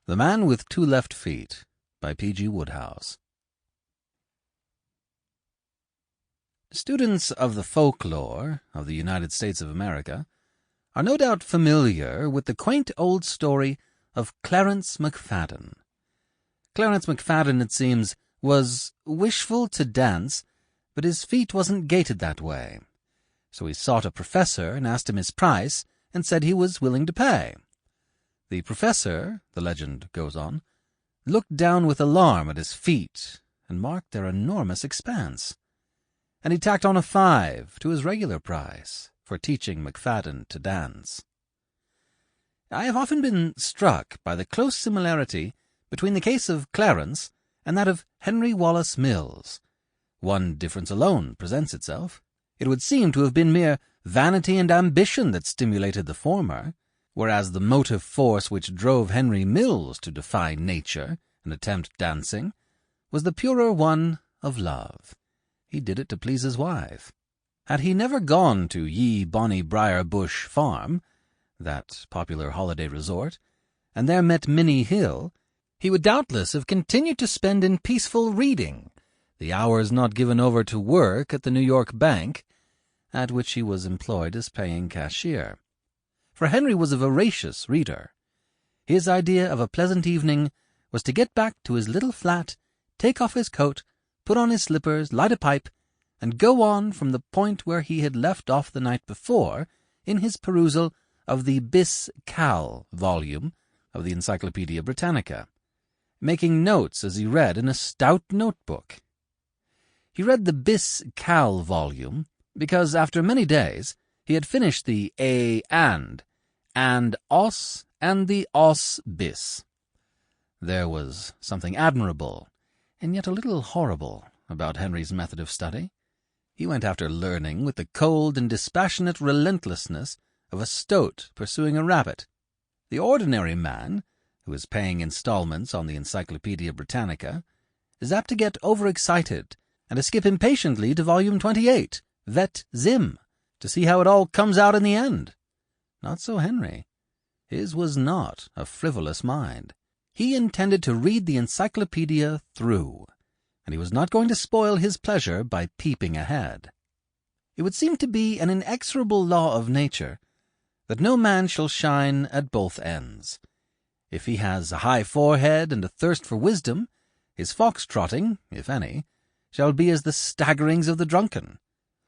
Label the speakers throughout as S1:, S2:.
S1: The Man with Two Left Feet by P.G. Wodehouse. Students of the folklore of the United States of America are no doubt familiar with the quaint old story of Clarence McFadden. Clarence McFadden, it seems, was wishful to dance, but his feet wasn't gaited that way. So he sought a professor and asked him his price, and said he was willing to pay. The professor, the legend goes on, looked down with alarm at his feet and marked their enormous expanse. And he tacked on a 5 to his regular price for teaching McFadden to dance. I have often been struck by the close similarity between the case of Clarence and that of Henry Wallace Mills. One difference alone presents itself. It would seem to have been mere vanity and ambition that stimulated the former, whereas the motive force which drove Henry Mills to defy nature and attempt dancing was the purer one of love. He did it to please his wife. Had he never gone to Ye Bonny Briar Bush Farm, that popular holiday resort, and there met Minnie Hill, he would doubtless have continued to spend in peaceful reading the hours not given over to work at the New York bank, at which he was employed as paying cashier. For Henry was a voracious reader. His idea of a pleasant evening was to get back to his little flat, take off his coat, put on his slippers, light a pipe, and go on from the point where he had left off the night before in his perusal of the Bis Cal volume of the Encyclopaedia Britannica, making notes as he read in a stout notebook. He read the Bis Cal volume because, after many days, he had finished the A and os, and the os bis. There was something admirable, and yet a little horrible, about Henry's method of study. He went after learning with the cold and dispassionate relentlessness of a stoat pursuing a rabbit. The ordinary man, who is paying installments on the Encyclopaedia Britannica, is apt to get overexcited and to skip impatiently to volume 28, Vet Zim, to see how it all comes out in the end. Not so Henry. His was not a frivolous mind. He intended to read the encyclopedia through, and he was not going to spoil his pleasure by peeping ahead. It would seem to be an inexorable law of nature that no man shall shine at both ends. If he has a high forehead and a thirst for wisdom, his fox-trotting, if any, shall be as the staggerings of the drunken,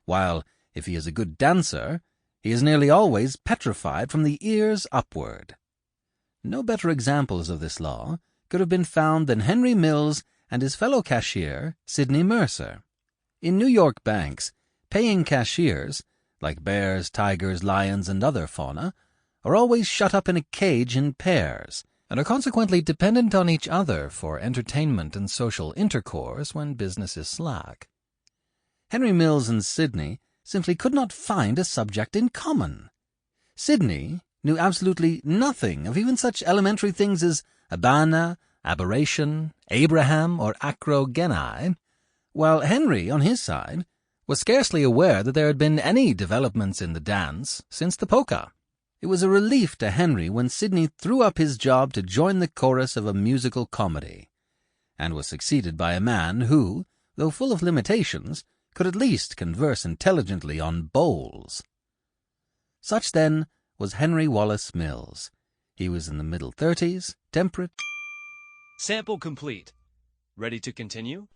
S1: while, if he is a good dancer, he is nearly always petrified from the ears upward. No better examples of this law could have been found than Henry Mills and his fellow cashier, Sidney Mercer. In New York banks, paying cashiers, like bears, tigers, lions, and other fauna, are always shut up in a cage in pairs, and are consequently dependent on each other for entertainment and social intercourse when business is slack. Henry Mills and Sidney simply could not find a subject in common. Sidney knew absolutely nothing of even such elementary things as Abana, aberration, Abraham, or acrogenai, while Henry, on his side, was scarcely aware that there had been any developments in the dance since the polka. It was a relief to Henry when Sidney threw up his job to join the chorus of a musical comedy, and was succeeded by a man who, though full of limitations, could at least converse intelligently on bowls. Such, then, was Henry Wallace Mills. He was in the middle 30s, temperate.
S2: Sample complete. Ready to continue?